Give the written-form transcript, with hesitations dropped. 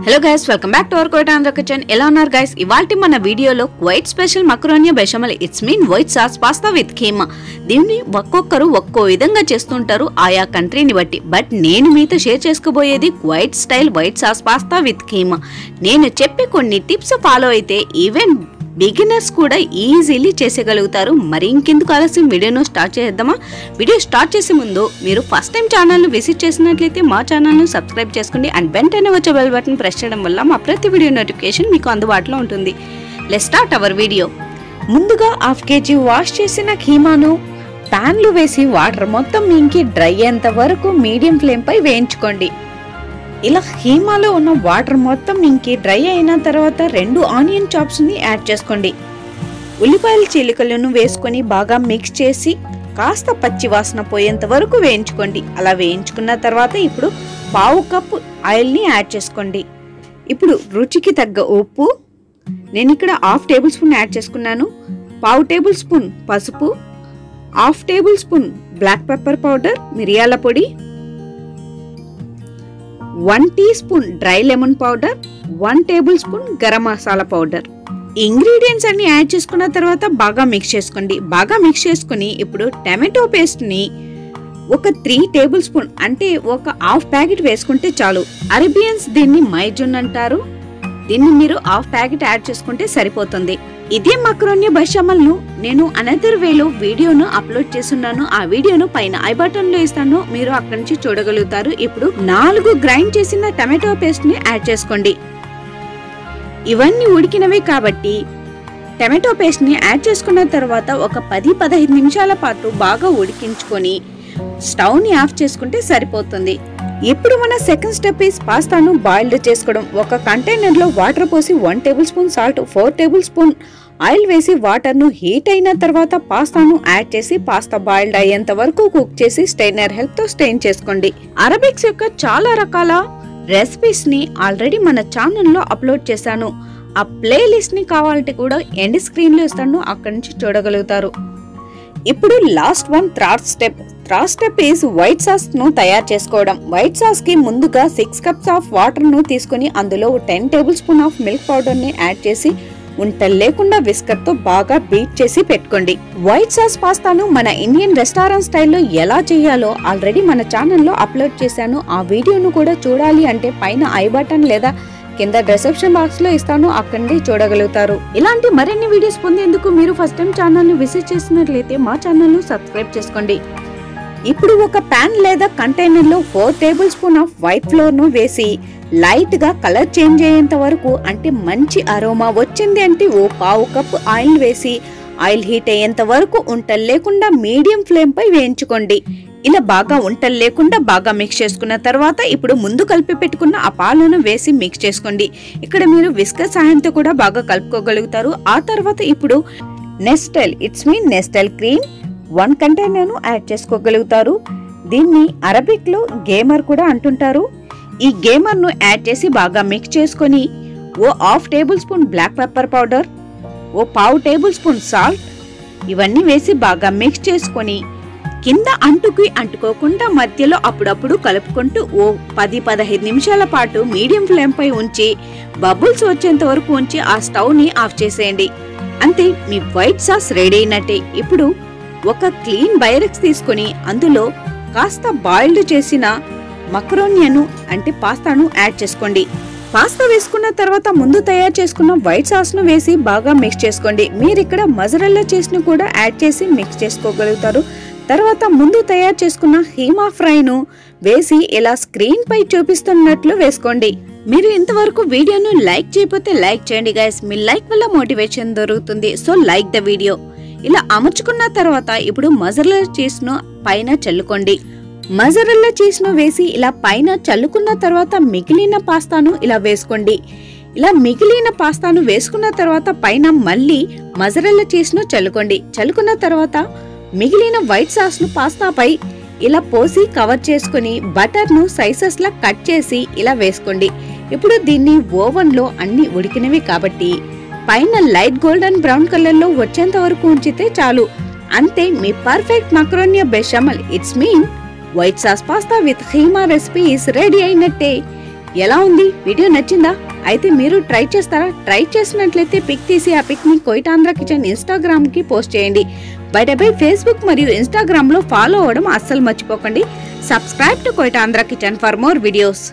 Hello guys, welcome back to our Kuwait Andhra Kitchen. ఎలా ఉన్నారు guys? ఇవాల్టి మన వీడియోలో Kuwait special macaroni bechamel it's mean white sauce pasta with keema. దీన్ని ఒక్కొక్కరు ఒక్కో విధంగా చేస్తుంటారు ఆయా కంట్రీని బట్టి. బట్ నేను మీతో షేర్ చేసుకోబోయేది Kuwait style white sauce pasta with keema. నేను చెప్పే కొన్ని టిప్స్ ఫాలో అయితే ఈవెన్ బిగినర్స్ కూడా ఈజీలీ చేసేయగలుగుతారు. మరి ఇంకెందుకు ఆలస్యం వీడియోను స్టార్ట్ చేద్దామా? వీడియో స్టార్ట్ చేసే ముందు మీరు ఫస్ట్ టైం ఛానల్ను విజిట్ చేసినట్లయితే మా ఛానల్ను సబ్స్క్రైబ్ చేసుకోండి అండ్ వెంటనే వచ్చే బెల్ బటన్ ప్రెస్ చేయడం వల్ల మా ప్రతి వీడియో నోటిఫికేషన్ మీకు అందుబాటులో ఉంటుంది. Let's start our video. ముందుగా 1/2 kg వాష్ చేసిన కీమాను ప్యాన్లో వేసి వాటర్ మొత్తం ఇంకి డ్రై అయ్యేంత వరకు మీడియం ఫ్లేమ్ పై వేయించుకోండి. ఇలా కీమాలో ఉన్న వాటర్ మొత్తం ఇంకి డ్రై అయిన తర్వాత 2 ఆనియన్ చాప్స్ ని యాడ్ చేసుకోండి. ఉల్లిపాయల చీలికలను వేసుకొని బాగా మిక్స్ చేసి కాస్త పచ్చి వాసన పోయేంత వరకు వేయించుకోండి. అలా వేయించుకున్న తర్వాత ఇప్పుడు 1/2 కప్ ఆయిల్ ని యాడ్ చేసుకోండి. ఇప్పుడు రుచికి తగ్గ ఉప్పు, నేను ఇక్కడ 1/2 టేబుల్ స్పూన్ యాడ్ చేసుకున్నాను. 1/2 టేబుల్ స్పూన్ పసుపు, 1/2 tablespoon black pepper powder మిరియాల పొడి, 1 teaspoon dry lemon powder, 1 tablespoon garam masala powder. Ingredients అన్ని యాడ్ చేసుకున్న తర్వాత బాగా మిక్స్ చేసుకోండి. బాగా మిక్స్ చేసుకుని ఇప్పుడు టమాటో పేస్ట్ ని ఒక 3 టేబుల్ స్పూన్ అంటే ఒక 1/2 ప్యాకెట్ వేసుకుంటే చాలు. అరేబియన్స్ దీన్ని మైజున్ అంటారు. దీన్ని మీరు 1/2 ప్యాకెట్ యాడ్ చేసుకుంటే సరిపోతుంది. ఇదే macaroni bechamel ను నేను అనదర్ వేలో వీడియోను అప్లోడ్ చేస్తున్నాను. ఆ వీడియోను పైన ఐ బటన్ లో ఇస్తాను, మీరు అక్కడి నుంచి చూడగలుగుతారు. ఇప్పుడు 4 గ్రైండ్ చేసిన టమాటో పేస్ట్ ని యాడ్ చేసుకోండి. ఇవన్నీ ఉడికినవి కాబట్టి టమాటో పేస్ట్ ని యాడ్ చేసుకున్న తర్వాత ఒక 10-15 నిమిషాల పాటు బాగా ఉడికించుకొని స్టవ్ ని ఆఫ్ చేసుకుంటే సరిపోతుంది. ఇప్పుడు మన సెకండ్ స్టెప్ ఈస్ పాస్తాను బాయిల్డ్ చేసుకోవడం. ఒక కంటైనర్ లో వాటర్ పోసి 1 tablespoon salt, 4 table spoon oil వేసి వాటర్ ను హీట్ అయిన తర్వాత పాస్తాను యాడ్ చేసి పాస్తా బాయిల్డ్ అయ్యేంత వరకు కుక్ చేసి స్టెయినర్ హెల్ప్ తో స్టెయిన్ చేసుకోండి. అరబిక్స్ యొక్క చాలా రకాల రెసిపీస్ ని ఆల్రెడీ మన ఛానల్ లో అప్లోడ్ చేశాను. ఆ ప్లేలిస్ట్ ని కావాలంటే కూడా ఎండ్ స్క్రీన్ లో ఇస్తాను, అక్కడి నుంచి చూడగలుగుతారు. ఇప్పుడు last one third step is white sauce ను తయారు చేసుకోవడం. వైట్ సాస్ కి ముందుగా 6 కప్స్ ఆఫ్ వాటర్ ను తీసుకుని అందులో 10 table spoon of milk powder ని యాడ్ చేసి ఉంటలు లేకుండా విస్కర్ తో బాగా బీట్ చేసి పెట్టుకోండి. వైట్ సాస్ పాస్తాను మన ఇండియన్ రెస్టారెంట్ స్టైల్లో ఎలా చేయాలో ఆల్రెడీ మన ఛానల్లో అప్లోడ్ చేశాను. ఆ వీడియోను కూడా చూడాలి అంటే పైన ఐ బటన్ లేదా కింద డిస్క్రిప్షన్ బాక్స్ లో ఇస్తాను, అక్కడి చూడగలుగుతారు. ఇలాంటి మరిన్ని వీడియోస్ పొందేందుకు మీరు ఫస్ట్ టైం ఛానల్ ని విజిట్ చేసినట్లయితే మా ఛానల్ ను సబ్స్క్రైబ్ చేసుకోండి. ఇప్పుడు ఒక ప్యాన్ లేదా కంటైనర్ లో 4 table spoon off white flour ను వేసి లైట్ గా కలర్ చేంజ్ అయ్యేంత వరకు, అంటే మంచి అరోమా వచ్చింది అంటే 1/2 కప్ ఆయిల్ వేసి ఆయిల్ హీట్ అయ్యేంత వరకు ఉంటలు లేకుండా మీడియం ఫ్లేమ్ పై వేయించుకోండి. ఇలా బాగా ఉంటలు లేకుండా బాగా మిక్స్ చేసుకున్న తర్వాత ఇప్పుడు ముందు కలిపి పెట్టుకున్న ఆ పాలను వేసి మిక్స్ చేసుకోండి. ఇక్కడ మీరు విస్కర్ సహాయంతో కూడా బాగా కలుపుకోగలుగుతారు. ఆ తర్వాత ఇప్పుడు నెస్టెల్ క్రీమ్ 1 కంటైనర్ ను యాడ్ చేసుకోగలుగుతారు. దీన్ని అరబిక్ లో గేమర్ కూడా అంటుంటారు. ఈ గేమర్ ను యాడ్ చేసి బాగా మిక్స్ చేసుకొని 1/2 tablespoon black pepper powder, 1/2 tablespoon salt ఇవన్నీ వేసి బాగా మిక్స్ చేసుకొని కింద అంటుకోకుండా మధ్యలో అప్పుడప్పుడు కలుపుకుంటూ 10-15 నిమిషాల పాటు మీడియం ఫ్లేమ్ పై ఉంచి బబుల్స్ వచ్చేంత వరకు ఉంచి ఆ స్టవ్ ని ఆఫ్ చేసేయండి. అంతే, మీ వైట్ సాస్ రెడీ అయినట్టే. ఇప్పుడు ఒక క్లీన్ బైరెక్స్ తీసుకుని అందులో కాస్త బాయిల్డ్ చేసిన మకరోనియను అంటే పాస్తాను యాడ్ చేసుకోండి. పాస్తా వేసుకున్న తర్వాత ముందు తయారు చేసుకున్న వైట్ సాస్ ను వేసి బాగా మిక్స్ చేసుకోండి. మీరు ఇక్కడ మజరెల్లా చీజ్ ను కూడా యాడ్ చేసి మిక్స్ చేసుకోగలుగుతారు. తర్వాత ముందు తయారు చేసుకున్న కీమా ఫ్రై ను వేసి ఇలా స్క్రీన్ పై చూపిస్తున్నట్లు వేసుకోండి. మీరు ఇంతవరకు వీడియోను లైక్ చేయకపోతే లైక్ చేయండి గైస్, మీ లైక్ వల్ల మోటివేషన్ దొరుకుతుంది. So like the video. ఇలా అమర్చుకున్న తర్వాత ఇప్పుడు మజరెల్లా చీజ్ ను పైన చల్లుకోండి. మజరెల్లా చీజ్ ను వేసి ఇలా పైన చల్లుకున్న తర్వాత మిగిలిన పాస్తాను ఇలా వేసుకోండి. ఇలా మిగిలిన పాస్తాను వేసుకున్న తర్వాత పైన మళ్ళీ మజరెల్లా చీజ్ ను చల్లుకోండి. చల్లుకున్న తర్వాత మిగిలిన వైట్ సాస్ ను పాస్తాపై ఇలా పోసి కవర్ చేసుకుని బటర్ ను సైజెస్ లా కట్ చేసి ఇలా వేసుకోండి. ఇప్పుడు దీన్ని ఓవెన్ లో అన్ని ఉడికినవి కాబట్టి పైన లైట్ గోల్డెన్ బ్రౌన్ కలర్ లో వచ్చేంత వరకు ఉంచితే చాలు. అంతే, మీ perfect macaroni bechamel it's mean white sauce pasta with keema recipe is ready అయినట్టే. ఎలా ఉంది? వీడియో నచ్చిందా? అయితే మీరు ట్రై చేస్తారా? ట్రై చేసినట్లయితే పిక్ తీసి ఆ పిక్ ని క్వైట్ ఆంధ్ర కిచెన్ ఇన్స్టాగ్రామ్ కి పోస్ట్ చేయండి. బై ఫేస్బుక్ మరియు ఇన్స్టాగ్రామ్ లో ఫాలో అవ్వడం అస్సలు మర్చిపోకండి. Subscribe to quite Andhra kitchen for more videos.